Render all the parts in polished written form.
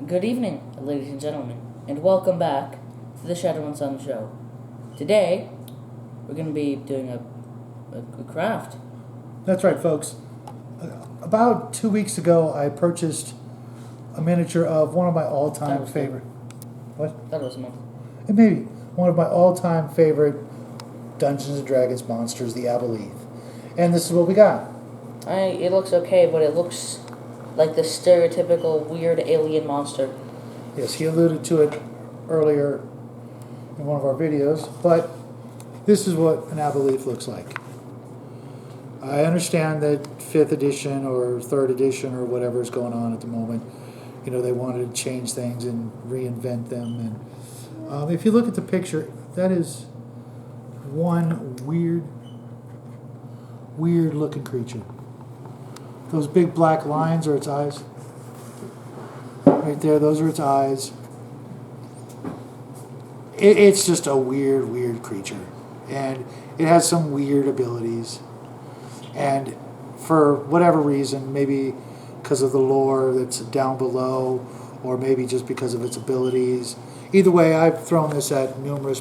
Good evening, ladies and gentlemen, and welcome back to the Shadow and Sun Show. Today, we're going to be doing a craft. That's right, folks. About 2 weeks ago, I purchased a miniature of one of my all-time favorite. What? That was a month. It may be one of my all-time favorite Dungeons and Dragons monsters, the Abolethe. And this is what we got. It looks okay, but it looks like the stereotypical weird alien monster. Yes, he alluded to it earlier in one of our videos, but this is what an Abolethe looks like. I understand that 5th edition or 3rd edition or whatever is going on at the moment, you know, they wanted to change things and reinvent them. And if you look at the picture, that is one weird looking creature. Those big black lines are its eyes. Right there, those are its eyes. It's just a weird creature. And it has some weird abilities. And for whatever reason, maybe because of the lore that's down below, or maybe just because of its abilities. Either way, I've thrown this at numerous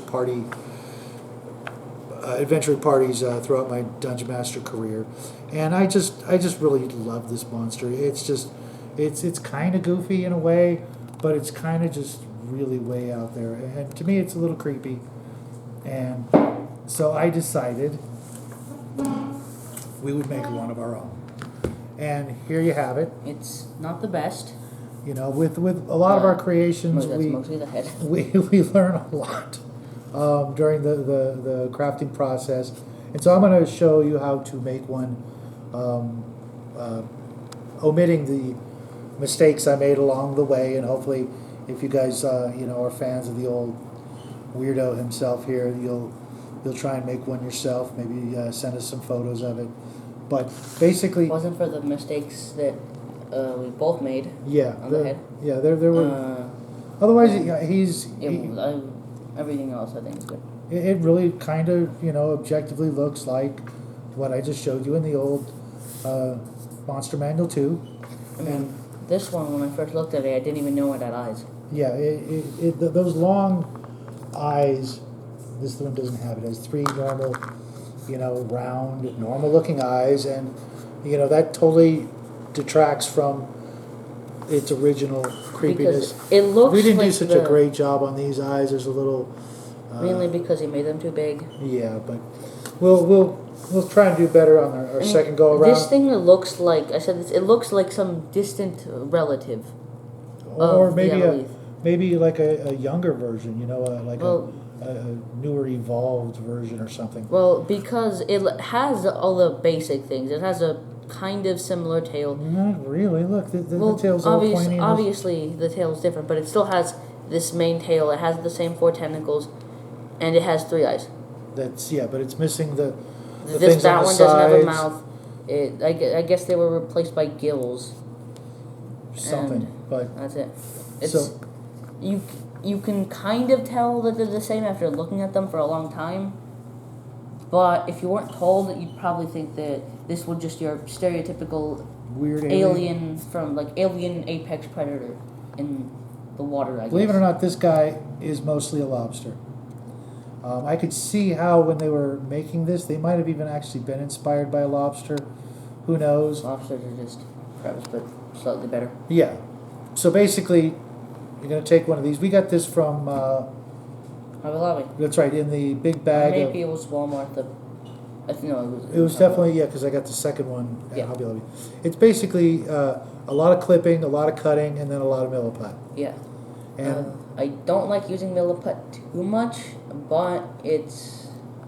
adventure parties throughout my Dungeon Master career, and I just really love this monster. It's kind of goofy in a way, but it's kind of just really way out there, and to me, it's a little creepy. And so I decided we would make one of our own. And here you have it. It's not the best. You know, with a lot of our creations, mostly the head. we learn a lot during the crafting process. And so I'm going to show you how to make one, omitting the mistakes I made along the way. And hopefully, if you guys are fans of the old weirdo himself here, you'll try and make one yourself. Maybe send us some photos of it. But basically, It wasn't for the mistakes that we both made. Yeah, on the head. Yeah, there were. Otherwise, Everything else I think is good. It really kind of objectively looks like what I just showed you in the old Monster Manual 2. I mean, this one, when I first looked at it, I didn't even know it had eyes. Yeah, those long eyes. This one doesn't have it. It has 3 normal, round, normal-looking eyes, and that totally detracts from its original creepiness. Because it looks we didn't like do such a great job on these eyes. There's a little. Mainly because he made them too big. Yeah, but we'll try and do better on our second go around. This thing looks like it looks like some distant relative. Or maybe like a younger version, a newer evolved version or something. Well, because it has all the basic things. It has a kind of similar tail. Not really. Look, the tail's all pointy. Obviously, the tail's different, but it still has this main tail. It has the same 4 tentacles, and it has 3 eyes. But it's missing the things on the That one sides. doesn't have a mouth. I guess they were replaced by gills. Something, but that's it. You can kind of tell that they're the same after looking at them for a long time. But if you weren't told, you'd probably think that this was just your stereotypical weird alien from alien apex predator in the water. Believe it or not, this guy is mostly a lobster. I could see how when they were making this, they might have even actually been inspired by a lobster. Who knows? Lobsters are just crabs, but slightly better. Yeah. So basically, you're going to take one of these. We got this from... Abolethe. That's right, in the big bag. Maybe it was Walmart. It was definitely, because I got the second one at Hobby Lobby. It's basically a lot of clipping, a lot of cutting, and then a lot of milliput. Yeah. And I don't like using milliput too much, but it's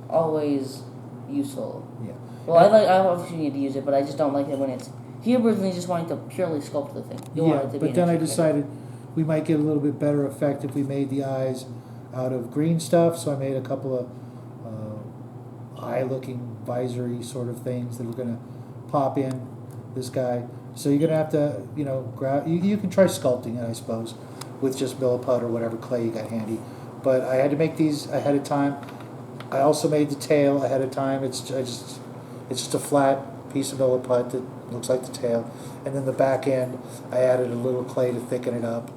always useful. Yeah. Well, I obviously need to use it, but I just don't like it when it's... He originally just wanted to purely sculpt the thing. But then I decided we might get a little bit better effect if we made the eyes out of green stuff, so I made a couple of eye-looking visory sort of things that are going to pop in this guy. So you're going to have to, grab... You can try sculpting it, I suppose, with just milliput or whatever clay you got handy. But I had to make these ahead of time. I also made the tail ahead of time. It's just a flat piece of milliput that looks like the tail, and then the back end I added a little clay to thicken it up.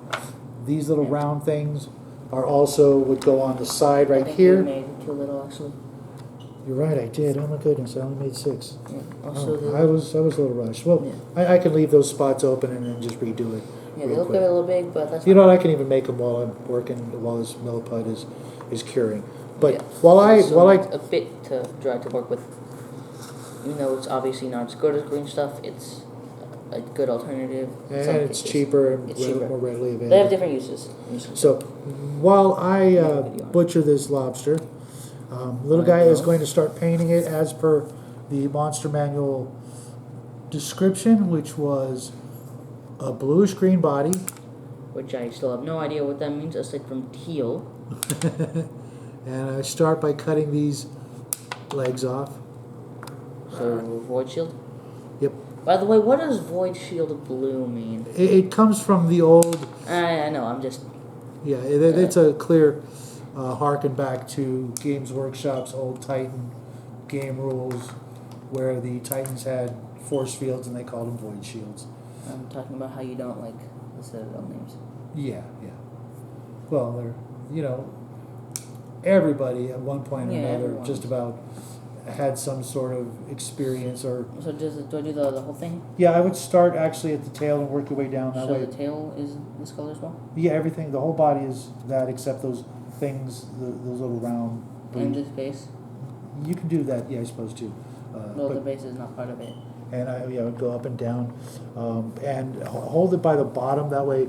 These little round things are also would go on the side I right think here. You made too little actually. You're right, I did. Oh my goodness, I only made 6. Yeah. Oh, Also, I was a little rushed. Well, I can leave those spots open and then just redo it. yeah, they real look quick. a little big, but that's You know fine. what? I can even make them while I'm working, while this milliput is curing. But Yeah. while I It's a bit to dry to work with. Even though it's obviously not as good as green stuff, it's a good alternative. in and some it's cases. cheaper and It's cheaper. more readily available. They have different uses. So while I video. butcher this lobster, little guy is going to start painting it as per the Monster Manual description, which was a bluish green body. Which I still have no idea what that means, aside from teal. And I start by cutting these legs off. So void shield. Yep. By the way, what does void shield blue mean? It comes from the old. I know. I'm just. Yeah, it's a clear harken back to Games Workshop's old Titan game rules, where the Titans had force fields and they called them void shields. I'm talking about how you don't like the Citadel names. Yeah. Well, they're, everybody at one point or Yeah, another everyone. just about had some sort of experience or. So do I do the whole thing? Yeah, I would start actually at the tail and work your way down that So way. the tail is this color as well? Yeah, everything, the whole body is that except those things, those little round. And this base? You can do that, yeah, I suppose too. No, But- the base is not part of it. And I would go up and down, and hold it by the bottom. That way,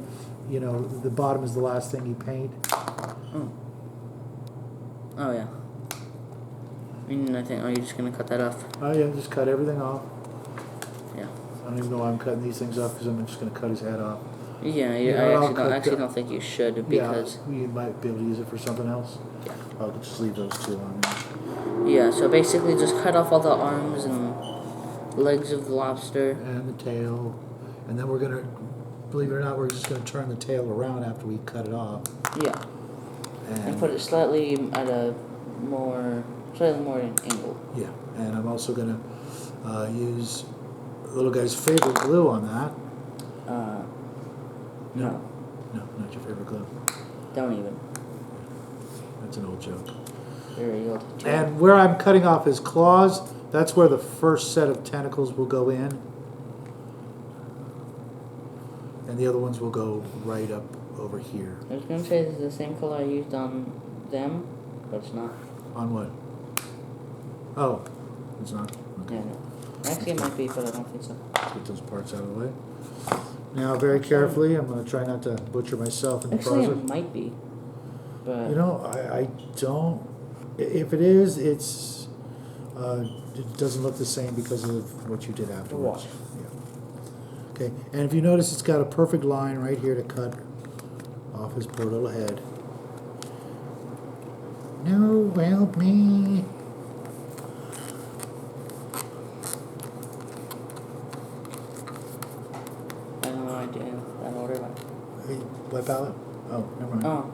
the bottom is the last thing you paint. Oh yeah. And I think, you're just gonna cut that off. Oh yeah, just cut everything off. Yeah. I don't even know why I'm cutting these things off because I'm just going to cut his head off. Yeah, Yeah, I I'll actually cut don't think you should because yeah, you might be able to use it for something else. Yeah. I'll just leave those two on there. yeah. So basically, just cut off all the arms and legs of the lobster. And the tail, and then we're going to, believe it or not, we're just going to turn the tail around after we cut it off. Yeah. And put it slightly at a slightly more angle. Yeah, and I'm also going to use little guy's favorite glue on that. No. No, not your favorite glue. Don't even. That's an old joke. Very old. And where I'm cutting off his claws, that's where the first set of tentacles will go in. And the other ones will go right up over here. I was gonna say this is the same color I used on them, but it's not. On what? Oh, it's not? Okay. Yeah, no. Actually, it might be, but I don't think so. Let's get those parts out of the way. Now, very carefully, I'm going to try not to butcher myself in the Actually, process. it might be, but I don't. If it is, it doesn't look the same because of what you did afterwards. wash. Yeah. Okay, and if you notice, it's got a perfect line right here to cut off his poor little head. No, help me. I don't know. I do that order. Hey, wet palette? Oh, never mind. Oh,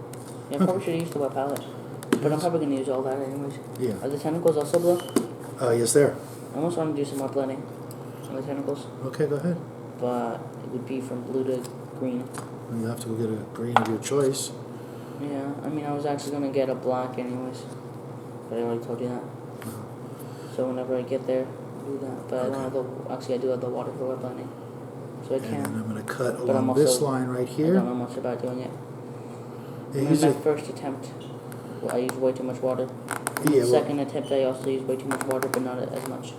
yeah. I probably should have used the wet palette, but I'm probably gonna use all that anyways. Yeah. Are the tentacles also blue? Yes, there. I almost want to do some more blending on the tentacles, Okay, go ahead. but it would be from blue to green. You have to go get a green of your choice. Yeah, I mean, I was actually gonna get a black anyways, but I already told you that. So whenever I get there, I'll do that. But I don't have I do have the water for wet blending, so I And then can. I'm going to cut But I'm along this also- line right I here. don't know much about doing it. Yeah, My usually- first attempt, I used way too much water. Yeah, well- Second attempt, I also used way too much water, but not as much.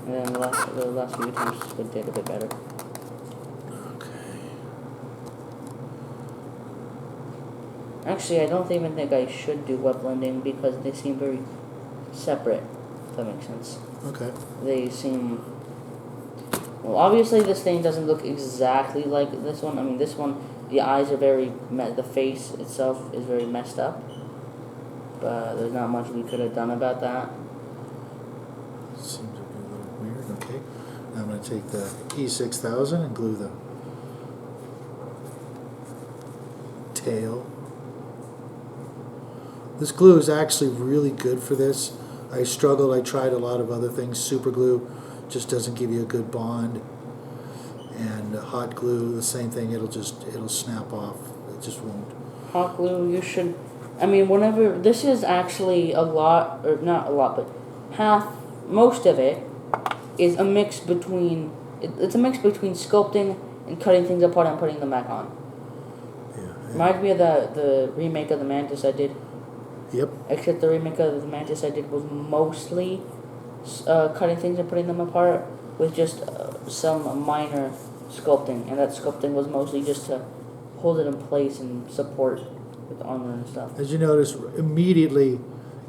And then the last few attempts did a bit better. Okay. Actually, I don't even think I should do wet blending because they seem very separate, if that makes sense. Okay. They seem... Well, obviously this thing doesn't look exactly like this one. I mean, this one, the eyes are very... the face itself is very messed up. But there's not much we could have done about that. Seems to be a little weird. Okay. Now I'm going to take the E6000 and glue the tail. This glue is actually really good for this. I struggled. I tried a lot of other things, super glue, just doesn't give you a good bond. And hot glue, the same thing. It'll snap off. It just won't. Hot glue, you should. I mean, whenever this is actually a lot, or not a lot, but most of it is a mix between. It's a mix between sculpting and cutting things apart and putting them back on. Yeah. Reminds me of the remake of the Mantis I did. Yep. Except the remake of the Mantis I did was mostly cutting things and putting them apart with just some minor sculpting, and that sculpting was mostly just to hold it in place and support with armor and stuff. As you notice, immediately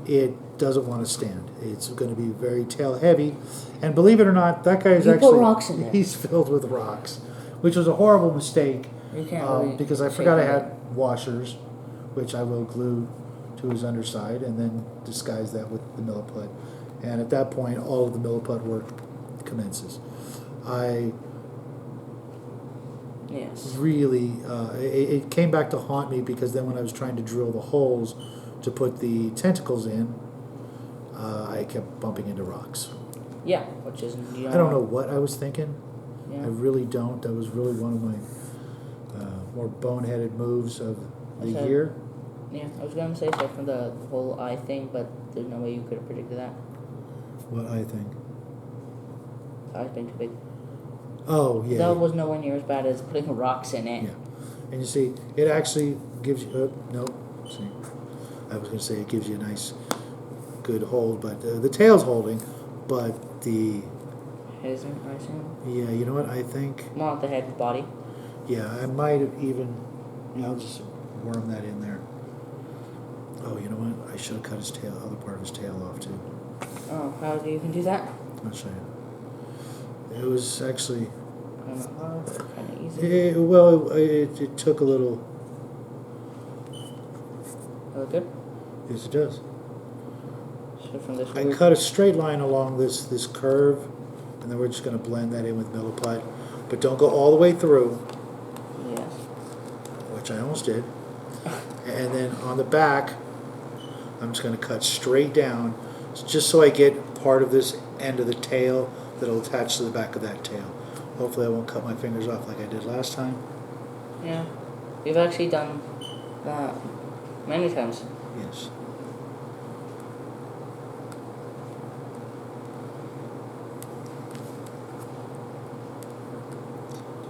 it doesn't want to stand. It's going to be very tail heavy, and believe it or not, that guy is You actually put rocks in there. He's filled with rocks, which was a horrible mistake. You can't really because I forgot I had washers, which I will glue to his underside and then disguise that with the milliput. And at that point, all of the milliput work commences. Yes. Really, it came back to haunt me because then when I was trying to drill the holes to put the tentacles in, I kept bumping into rocks. Yeah, which is. I don't know what I was thinking. Yeah. I really don't. That was really one of my more boneheaded moves of the year. Yeah, I was going to say so from the whole eye thing, but there's no way you could have predicted that. What I think. Eye's being too big. Oh, yeah. That was nowhere near as bad as putting rocks in it. Yeah. And you see, it actually gives you... no. See, I was going to say it gives you a nice, good hold, but the tail's holding, but the... Head isn't, I assume? Yeah, you know what? I think... More the head, body. Yeah, I might have even... Yeah, I'll just worm that in there. Oh, you know what? I should have cut his tail, other part of his tail off, too. Oh, how do you even do that? I'll show you. It was actually... Kind of hard, kind of easy. It took a little... Oh, good? Yes, it does. So from this I cut a straight line along this curve, and then we're just going to blend that in with milliput. But don't go all the way through. Yes. Which I almost did. And then on the back, I'm just going to cut straight down, just so I get part of this end of the tail that'll attach to the back of that tail. Hopefully I won't cut my fingers off like I did last time. Yeah. We've actually done that many times. Yes.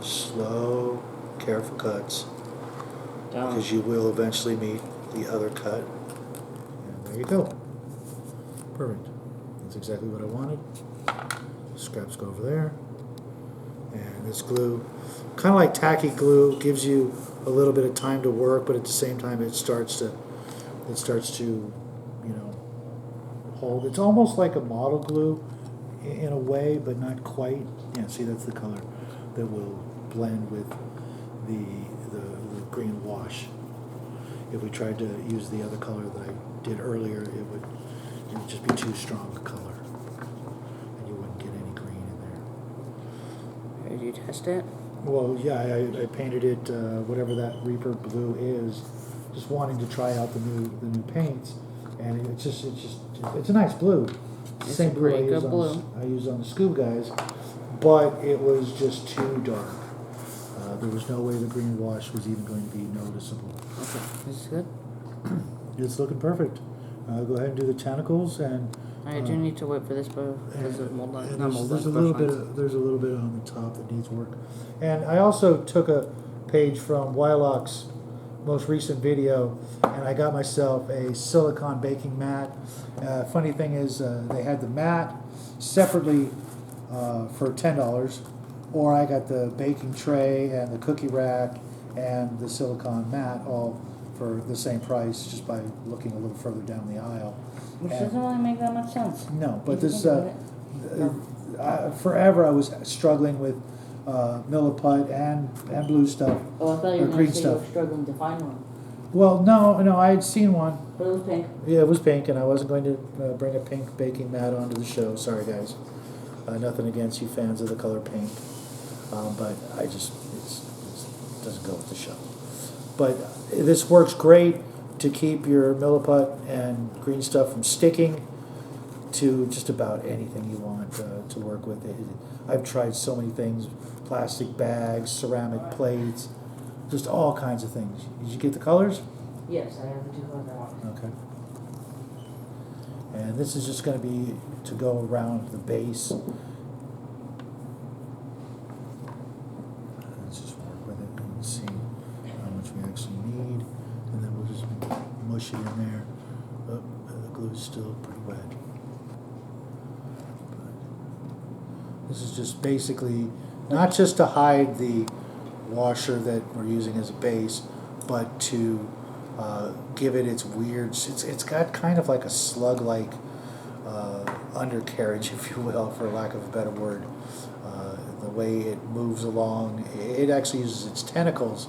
Slow, careful cuts, because you will eventually meet the other cut. And there you go. Perfect. That's exactly what I wanted. Scraps go over there. And this glue, kind of like tacky glue, gives you a little bit of time to work, but at the same time it starts to, you know, hold. It's almost like a model glue in a way, but not quite. Yeah, see, that's the color that will blend with the green wash. If we tried to use the other color that I did earlier, it would just be too strong a color, and you wouldn't get any green in there. Did you test it? Well, yeah, I painted it whatever that Reaper blue is, just wanting to try out the new paints, and it's a nice blue. It's Same a blue really good blue. I use on the scuba guys, but it was just too dark. There was no way the green wash was even going to be noticeable. Okay, this is good. It's looking perfect. Go ahead and do the tentacles, and I do need to wait for this, but this is mold line. Not mold there's a line, little bit on the top that needs work. And I also took a page from Wylock's most recent video, and I got myself a silicone baking mat. Funny thing is, they had the mat separately for $10, or I got the baking tray and the cookie rack and the silicone mat all for the same price, just by looking a little further down the aisle. Which doesn't really make that much sense. No, but If you this think about it. forever I was struggling with milliput and blue stuff. Oh, I thought you or were green going to say you stuff. were struggling to find one. Well, no, I had seen one. But it was pink. Yeah, it was pink, and I wasn't going to bring a pink baking mat onto the show. Sorry, guys. Nothing against you fans of the color pink, but it doesn't go with the show. But this works great to keep your milliput and green stuff from sticking. to just about anything you want to work with. I've tried so many things, plastic bags, ceramic plates, just all kinds of things. Did you get the colors? Yes, I have the 2 colors I want. Okay. And this is just going to be to go around the base. Let's just work with it and see how much we actually need. And then we'll just mush it in there. Oh, the glue's still pretty wet. But this is just basically not just to hide the washer that we're using as a base, but to give it its weird, it's got kind of like a slug-like undercarriage, if you will, for lack of a better word. The way it moves along, it actually uses its tentacles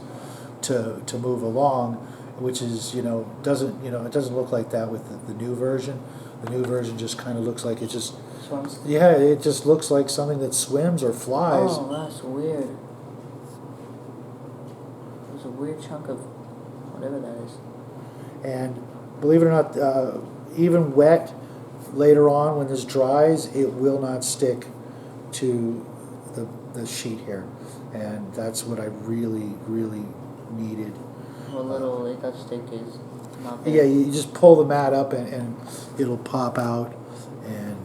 to move along, which is, it doesn't look like that with the new version. The new version just kind of looks like it just Swims? Yeah, it just looks like something that swims or flies. Oh, that's weird. There's a weird chunk of whatever that is. And believe it or not, even wet, later on when this dries, it will not stick to the sheet here. And that's what I really, really needed. What little it does stick is not big. Yeah, you just pull the mat up and it'll pop out and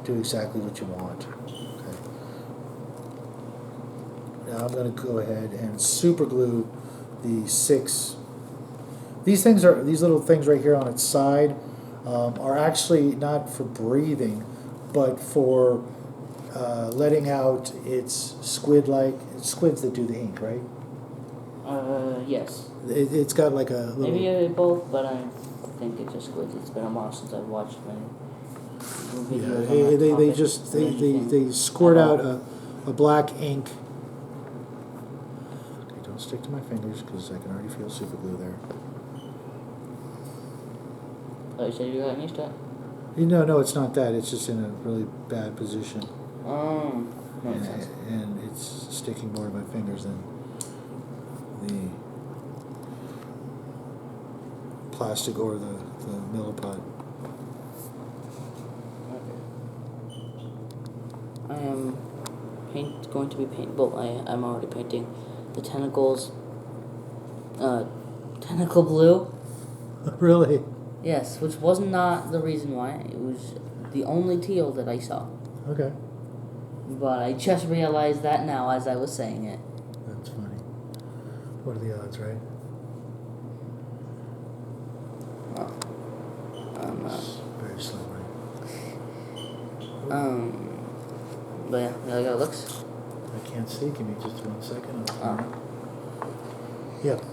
do exactly what you want. Okay. Now I'm going to go ahead and super glue the 6. These little things right here on its side are actually not for breathing, but for letting out its squids that do the ink, right? Yes. It's got like a little... Maybe both, but I think it's just squids. It's been a while since I've watched many videos on that they topic. just they squirt out a black ink. Okay, don't stick to my fingers because I can already feel super glue there. Oh, you said you got used to it? No, it's not that. It's just in a really bad position. Makes sense. And it's sticking more to my fingers than the plastic or the milliput. I am going to be painting. Well, I'm already painting the tentacles. Tentacle blue. Really? Yes, which was not the reason why. It was the only teal that I saw. Okay. But I just realized that now as I was saying it. That's funny. What are the odds, right? It's very slippery. But yeah, you like how it looks? I can't see. Give me just 1 second. Yep.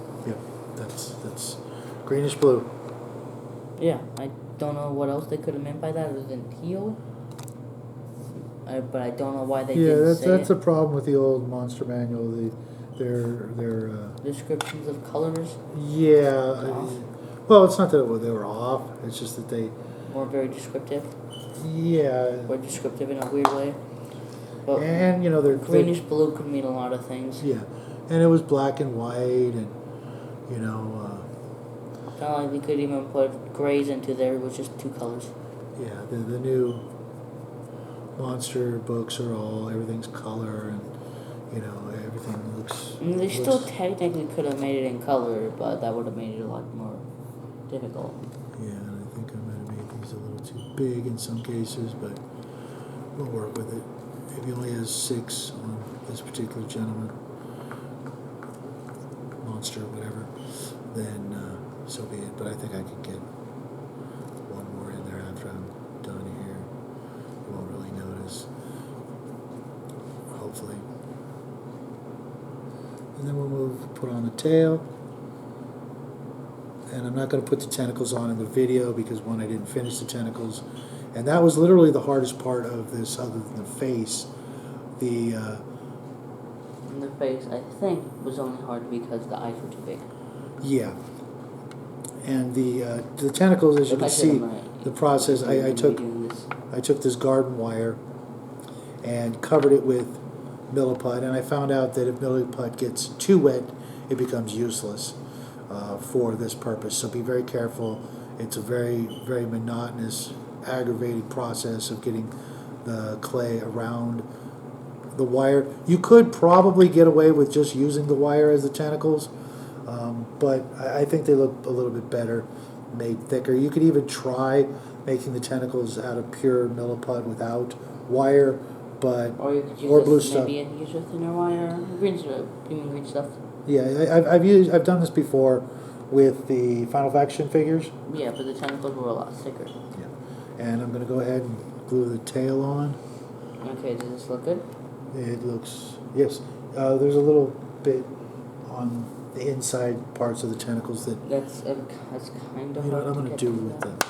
That's greenish blue. Yeah, I don't know what else they could have meant by that other than teal. But I don't know why they didn't say that's it. a problem with the old Monster Manual. Their Descriptions of colors. Yeah. Off. Well, it's not that they were off. It's just that they. More very descriptive. Yeah. Or descriptive in a weird way. But And they're greenish blue could mean a lot of things. Yeah, and it was black and white, and Kind of like we could even put grays into there, which is 2 colors. yeah, the new monster books are everything's color, and everything looks. I mean, they still technically could have made it in color, but that would have made it a lot more difficult. Yeah, and I think I might have made these a little too big in some cases, but we'll work with it. If he only has 6 on this particular gentleman, monster, whatever, then so be it. But I think I can get 1 more in there after I'm done here. You won't really notice, hopefully. And then we'll put on the tail. And I'm not going to put the tentacles on in the video because, one, I didn't finish the tentacles. And that was literally the hardest part of this, other than the face. The face, I think, was only hard because the eyes were too big. Yeah. And the tentacles, as you can see, the process, I took this garden wire and covered it with milliput, and I found out that if milliput gets too wet, it becomes useless for this purpose. So be very careful It's a very, very monotonous, aggravating process of getting the clay around the wire. You could probably get away with just using the wire as the tentacles, but I think they look a little bit better, made thicker. You could even try making the tentacles out of pure milliput without wire, but Or you could use or blue this stuff. maybe and use with thinner wire. Green stuff. You mean green stuff? Yeah, I've done this before with the Final Faction figures. Yeah, but the tentacles were a lot thicker. Yeah, and I'm gonna go ahead and glue the tail on. Okay, does this look good? It looks, yes. There's a little bit on the inside parts of the tentacles that, That's kind of you know hard what I'm to gonna get do to with that.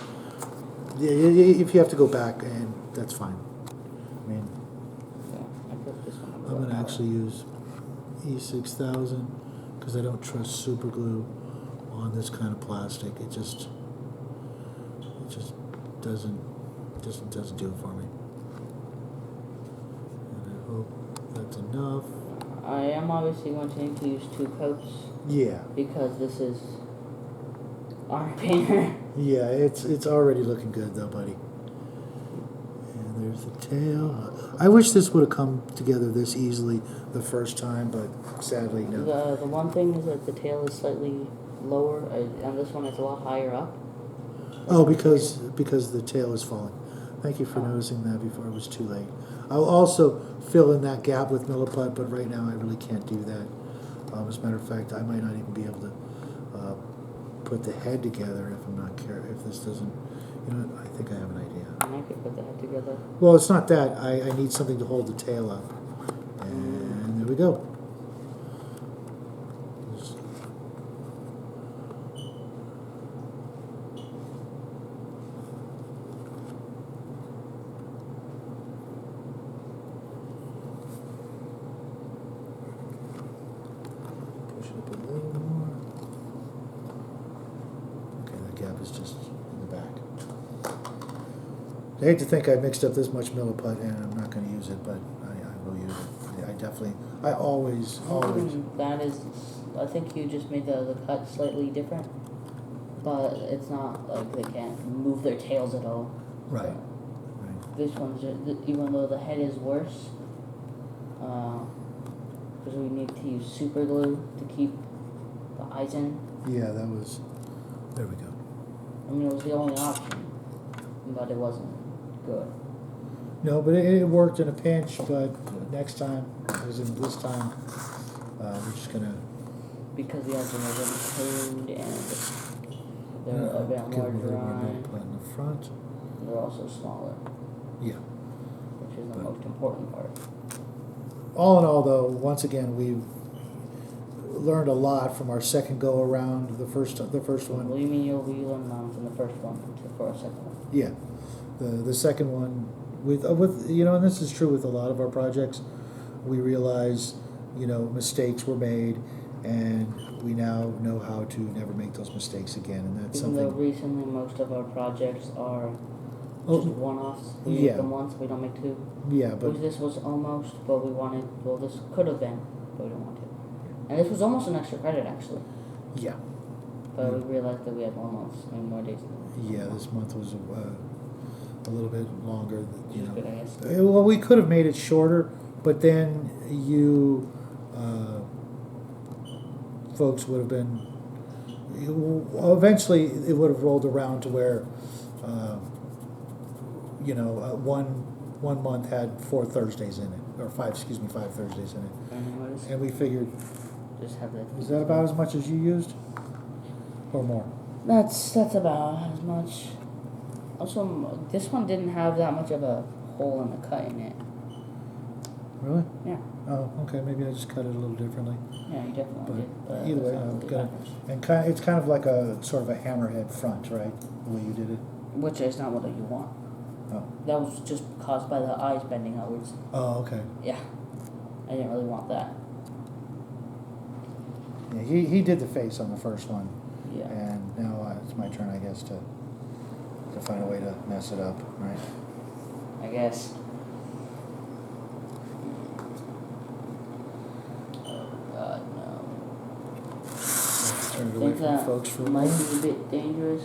if you have to go back, and that's fine. I mean, Yeah, I put this one on the I'm gonna bottom. actually use E6000 because I don't trust super glue on this kind of plastic. It just doesn't do it for me. And I hope that's enough. I am obviously going to need to use 2 coats Yeah. because this is armor painter. Yeah, it's already looking good though, buddy. And there's the tail. I wish this would have come together this easily the first time, but sadly no. The one thing is that the tail is slightly lower, and this one is a lot higher up. Oh, because the tail is falling. Thank you for noticing that before it was too late. I'll also fill in that gap with milliput, but right now I really can't do that. As a matter of fact, I might not even be able to put the head together if I'm not careful. If this doesn't, you know what, I think I have an idea. And I could put the head together. Well, it's not that. I need something to hold the tail up. And there we go. Just push it up a little more. Okay, that gap is just in the back. I hate to think I mixed up this much milliput and I'm not going to use it, but I will use it. I always. That is, I think you just made the cut slightly different, but it's not like they can't move their tails at all. Right. So Right. this one's just, even though the head is worse, because we need to use super glue to keep the eyes in. Yeah, that was. There we go. I mean, it was the only option, but it wasn't good. No, but it worked in a pinch. But next time, as in this time, we're just gonna. Because the eyes are really code and they're a bit give more a little more dry. milliput in the front. They're also smaller, Yeah. which is the most important part. All in all, though, once again, we've learned a lot from our second go around. The first one. What do you mean you learned from the first one for a second one? Yeah, the second one with you know, and this is true with a lot of our projects. We realize, you know, mistakes were made, and we now know how to never make those mistakes again, and that's Even though something. recently most of our projects are just one-offs. We yeah. make them once, we don't make 2. Yeah, but Which this was almost, but we wanted, well, this could have been, but we don't want to. And this was almost an extra credit, actually. yeah, But we realized that we had more months and more days. yeah. This month was a little bit longer. Which You is know, good, I guess. well, we could have made it shorter, but then you folks would have been. Eventually, it would have rolled around to where, you know, one month had 4 Thursdays in it, or 5 Thursdays in it, Anyways, and we figured, just have that. is that about as much as you used, or more? That's about as much. Also, this one didn't have that much of a hole in the cut in it. Really? Yeah. Oh, okay. Maybe I just cut it a little differently. Yeah, you definitely But did. But either way, that's not I'm really gonna, matters. and it's kind of like a sort of a hammerhead front, right? The way you did it. Which is not what you want. Oh. That was just caused by the eyes bending outwards. Oh, okay. Yeah. I didn't really want that. Yeah, he did the face on the first one, Yeah. and now it's my turn, I guess, to find a way to mess it up, right? I guess. Oh God, no. I have to turn it away I think from that folks for a might moment. be a bit dangerous.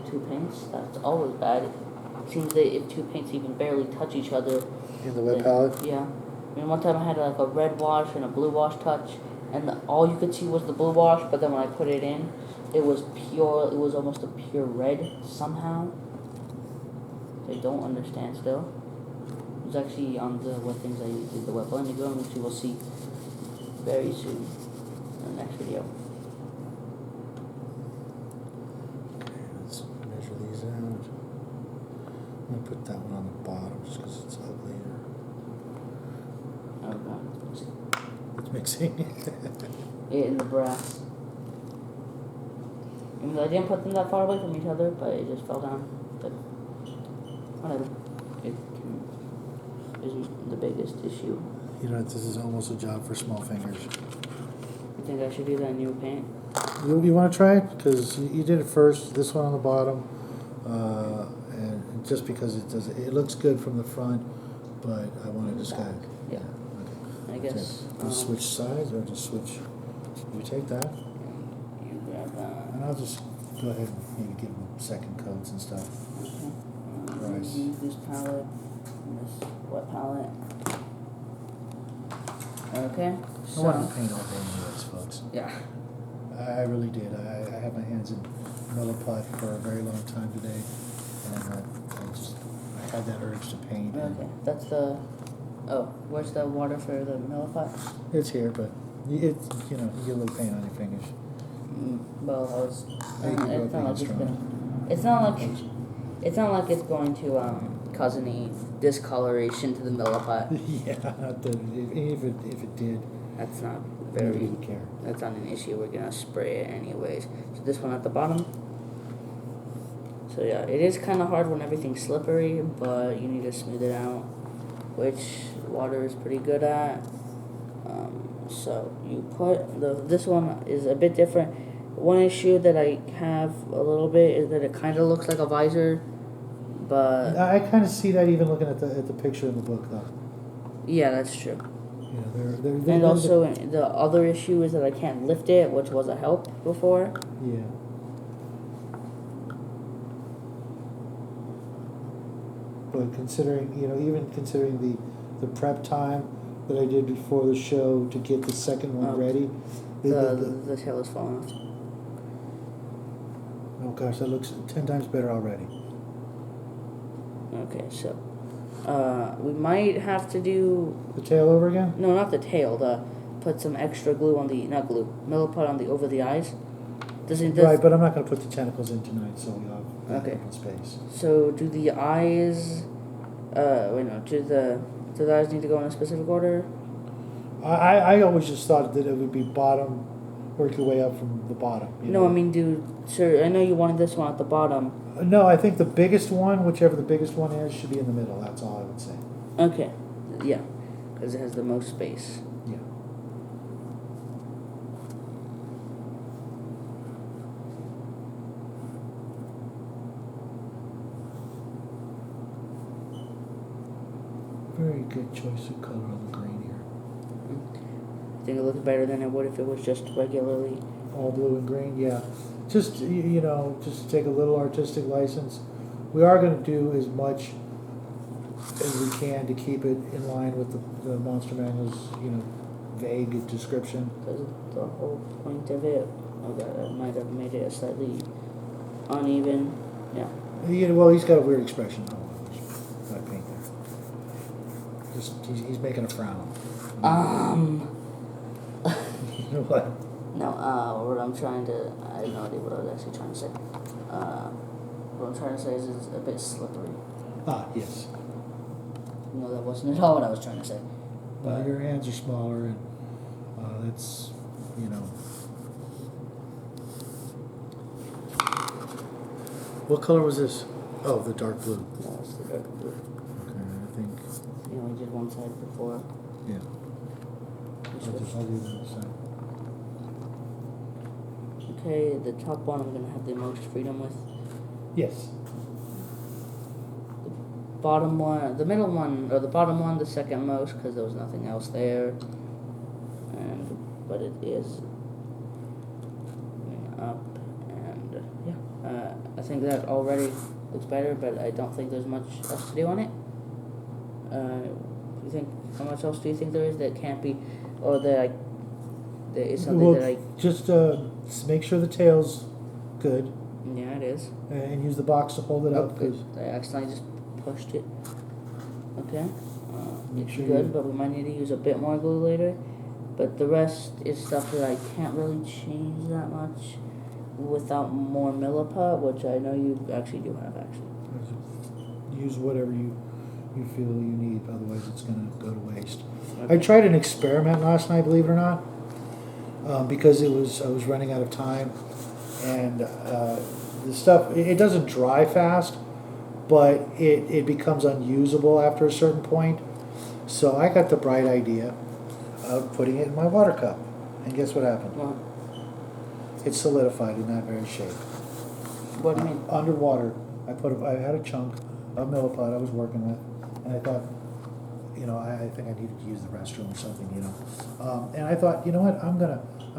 two paints. That's always bad. It seems that if two paints even barely touch each other. In the wet palette? Yeah. I mean, one time I had like a red wash and a blue wash touch, and all you could see was the blue wash, but then when I put it in, it was pure, it was almost a pure red somehow. I don't understand still. It was actually on the wet things I did the wet blending on, which you will see very soon in the next video. Okay, let's measure these out. I'm going to put that one on the bottom just because it's uglier. Okay. It's mixing. It in the brass. And I didn't put them that far away from each other, but it just fell down. But whatever. It isn't the biggest issue. You know, this is almost a job for small fingers. You think I should do that new paint? You want to try it? Because you did it first, this one on the bottom. And just because it looks good from the front, but I want to just kind of... Yeah. Okay. I guess. Just switch sides or just switch... You take that. You grab that. And I'll just go ahead and maybe give them second coats and stuff. Okay. Rice. Use this palette and this wet palette. Okay. I wanted to paint all day anyways, folks. Yeah. I really did. I had my hands in milliput for a very long time today, and I had that urge to paint. Okay. That's the... Oh, where's the water for the milliput? It's here, but it's, you know, you get a little paint on your fingers. Well, I was... It's not like it's not like it's going to cause any discoloration to the milliput. Yeah, if it did, That's not I very... wouldn't care. That's not an issue. We're gonna spray it anyways. So this one at the bottom. So yeah, it is kind of hard when everything's slippery, but you need to smooth it out, which water is pretty good at. So you put this one is a bit different. One issue that I have a little bit is that it kind of looks like a visor, but I kind of see that even looking at the picture in the book, though. yeah, that's true. You know, they're And also the other issue is that I can't lift it, which was a help before. Yeah. But considering, you know, even considering the prep time that I did before the show to get the second one ready. The tail is falling off. Oh gosh, that looks 10 times better already. Okay, so we might have to do... The tail over again? No, not the tail. Put some extra glue on the... Not glue. Milliput on the over the eyes. Right, but I'm not going to put the tentacles in tonight, so we have open space. So do the eyes... wait, no. Do the eyes need to go in a specific order? I always just thought that it would be bottom, work your way up from the bottom. No, I mean, sir, I know you wanted this one at the bottom. No, I think the biggest one, whichever the biggest one is, should be in the middle. That's all I would say. Okay. Yeah. Because it has the most space. Yeah. Very good choice of color on the green here. I think it looks better than it would if it was just regularly... All blue and green, yeah. Just, you know, just take a little artistic license. We are going to do as much as we can to keep it in line with the Monster Manual's, you know, vague description. Because the whole point of it, I might have made it slightly uneven. Yeah. You know, well, he's got a weird expression. Oh, my paint there. Just, he's making a frown. What? No, what I'm trying to... I have no idea what I was actually trying to say. What I'm trying to say is it's a bit slippery. Ah, yes. No, that wasn't at all what I was trying to say. Well, your hands are smaller, and that's, you know. What color was this? Oh, the dark blue. No, it's the dark blue. Okay, I think. You only did one side before. Yeah. I'll do the other side. Okay, the top one I'm going to have the most freedom with. Yes. The bottom one, the middle one, or the bottom one, the second most, because there was nothing else there. But it is going up, and yeah. I think that already looks better, but I don't think there's much else to do on it. You think, how much else do you think there is that can't be, or that there is something that I... Just make sure the tail's good. Yeah, it is. And use the box to hold it up. Cause I accidentally just pushed it. Okay. Make sure good, but we might need to use a bit more glue later. But the rest is stuff that I can't really change that much without more milliput, which I know you actually do have, actually. Use whatever you feel you need, otherwise it's going to go to waste. Okay. I tried an experiment last night, believe it or not, because I was running out of time, and the stuff, it doesn't dry fast, but it becomes unusable after a certain point. So I got the bright idea of putting it in my water cup, and guess what happened? What? It solidified in that very shape. What do you mean? Underwater, I had a chunk of milliput I was working with, and I thought, I think I needed to use the restroom or something, and I thought, you know what, I'm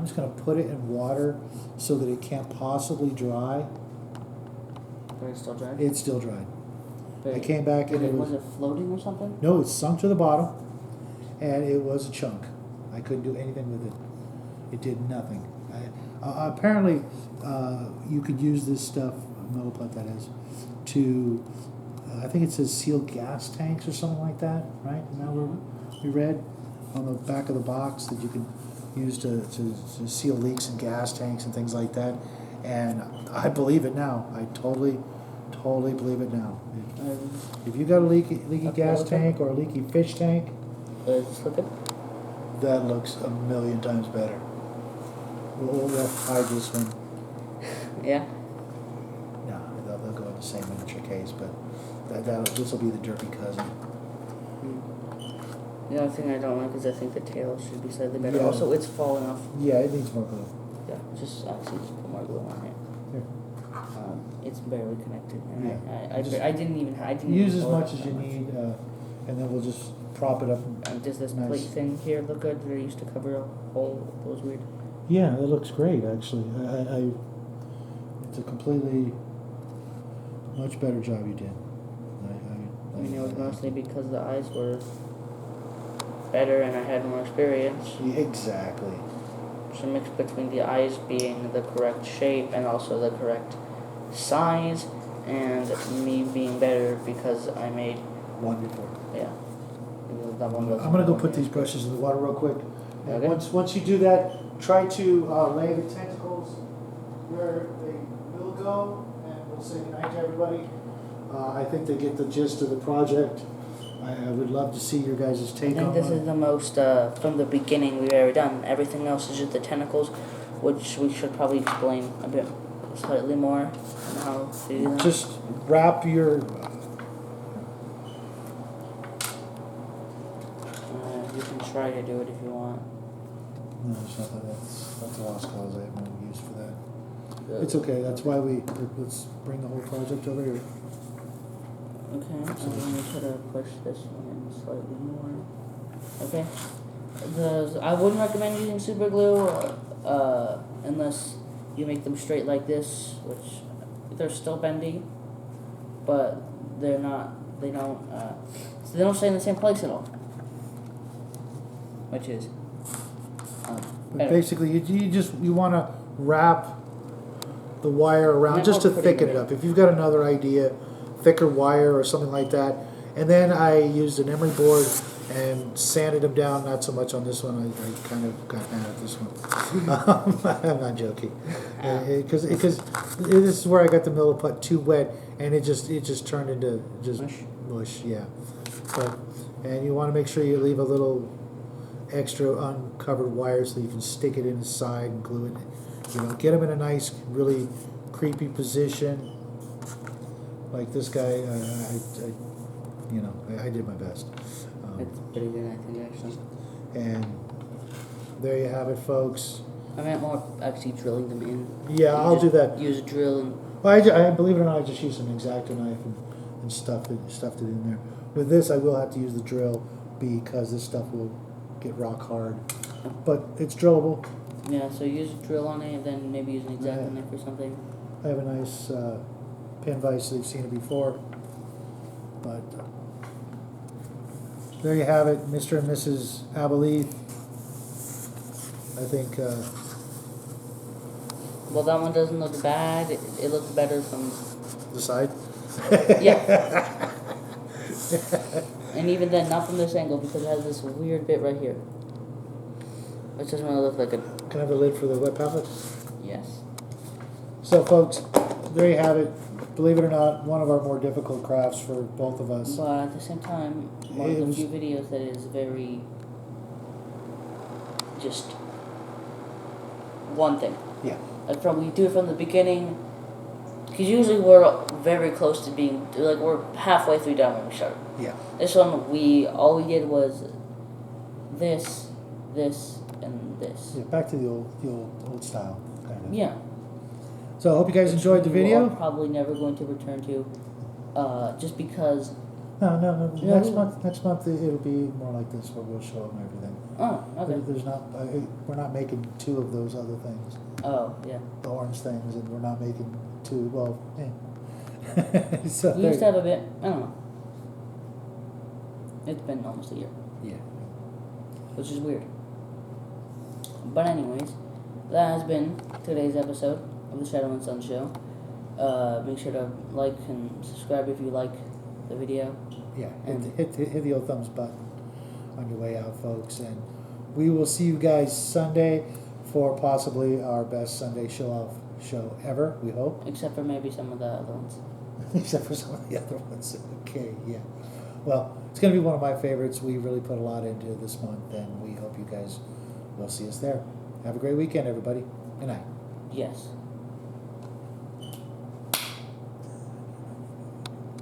just gonna put it in water so that it can't possibly dry. But it's still dry? It's still dried. But I came back and was it floating or something? No, it sunk to the bottom, and it was a chunk. I couldn't do anything with it. It did nothing. Apparently, you could use this stuff, milliput that is, to, I think it says seal gas tanks or something like that, right? Isn't that what we read on the back of the box, that you can use to seal leaks in gas tanks and things like that. And I believe it now. I totally believe it now. If you got a leaky gas tank or a leaky fish tank, that looks a million times better. We'll hide this one. Yeah. No, they'll go in the same miniature case, but this will be the derpy cousin. The other thing I don't like is I think the tail should be slightly better. Yeah. Also, it's falling off. Yeah, it needs more glue. Yeah, just put more glue on it. Here. It's barely connected, and Yeah. I didn't even use as much as you need, and then we'll just prop it up. And does this nice. plate thing here look good? That I used to cover a hole that was weird. Yeah, it looks great actually. It's a completely much better job you did. I mean, it was mostly because the eyes were better and I had more experience. Yeah, exactly. It's a mix between the eyes being the correct shape and also the correct size, and me being better because I made one before. Yeah. I'm gonna go put these brushes in the water real quick. And Okay. once you do that, try to lay the tentacles where they will go, and we'll say goodnight to everybody. I think they get the gist of the project. I would love to see your guys' take on it. I think this is the most, from the beginning we've ever done. Everything else is just the tentacles, which we should probably explain a bit slightly more on how to do that. Just wrap your... You can try to do it if you want. No, it's not that. That's a lost cause. I have no use for that. It's okay. That's why let's bring the whole project over here. Okay, I'm going to try to push this one in slightly more. Okay. I wouldn't recommend using super glue unless you make them straight like this, which they're still bendy, but they don't stay in the same place at all. Which is But basically, you want to wrap the wire around just to thicken it up. If you've got another idea, thicker wire or something like that. And then I used an emery board and sanded them down. Not so much on this one. I kind of got mad at this one. I'm not joking, because this is where I got the milliput too wet, and it just turned into just mush. Yeah, and you want to make sure you leave a little extra uncovered wire so you can stick it in the side and glue it. Get them in a nice, really creepy position. Like this guy, I did my best. It's pretty good, I think, actually. And there you have it, folks. I meant more actually drilling them in. Yeah, I'll do that. Use a drill and... Well, I believe it or not, I just used an X-Acto knife and stuffed it in there. With this, I will have to use the drill because this stuff will get rock hard. But it's drillable. Yeah, so use a drill on it, and then maybe use an X-Acto knife or something. I have a nice pin vise, they've seen it before. But there you have it, Mr. and Mrs. Abolethe. I think, Well, that one doesn't look bad. It looks better from the side. Yeah. And even then, not from this angle, because it has this weird bit right here. Which doesn't really look like a... Can I have the lid for the wet palette? Yes. So folks, there you have it. Believe it or not, one of our more difficult crafts for both of us. But at the same time, one of the few videos that is very... just... one thing. Yeah. Like we do it from the beginning, because usually we're very close to being, like we're halfway through done when we start. Yeah. This one, all we did was this, and this. Yeah, back to the old style, kind of. Yeah. So I hope you guys enjoyed the We video. are probably never going to return to, just because. No. Yeah, Next month it'll be more like this, where we'll show them everything. Oh, okay. There's not. We're not making 2 of those other things. Oh, yeah. The orange things, and we're not making 2. Well, so We used to have a bit. I don't know. It's been almost a year. Yeah. Which is weird. But anyways, that has been today's episode of the Shadow and Sun Show. Make sure to like and subscribe if you like the video. Yeah. And Hit the old thumbs button on your way out, folks, and we will see you guys Sunday for possibly our best Sunday show ever. We hope. except for maybe some of the other ones. Except for some of the other ones. Okay, yeah. Well, it's going to be one of my favorites. We really put a lot into this month, and we hope you guys will see us there. Have a great weekend, everybody. Good night. Yes.